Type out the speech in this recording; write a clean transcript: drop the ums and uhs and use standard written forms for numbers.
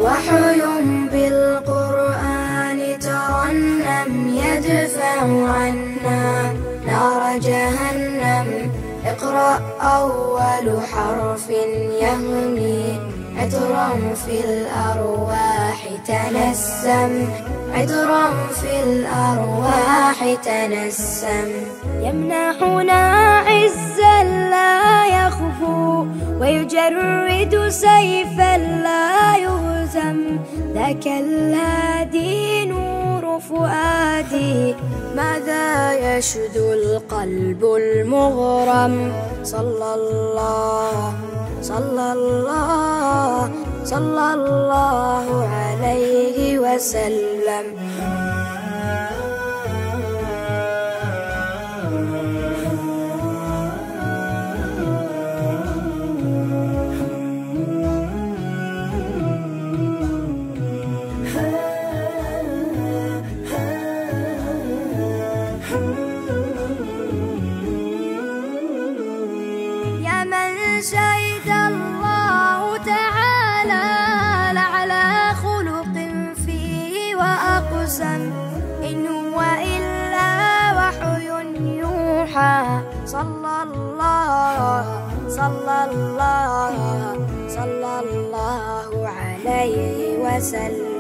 وحي بالقرآن ترنم يدفع عنا نار جهنم. اقرأ أول حرف يهمي عطرا في الأرواح تنسم، عطرا في الأرواح تنسم. يمنحنا عزا لا يخفو ويجرد سيفا لا يهزم. ذاك الهادي نور فؤادي ماذا يشدو القلب المغرم. صلى الله صلى الله صلى الله عليه وسلم. يا من شهد الله تعالى لعلى خلق فيه وأقسم، إن هو إلا وحي يوحى. صلى الله صلى الله صلى الله عليه وسلم.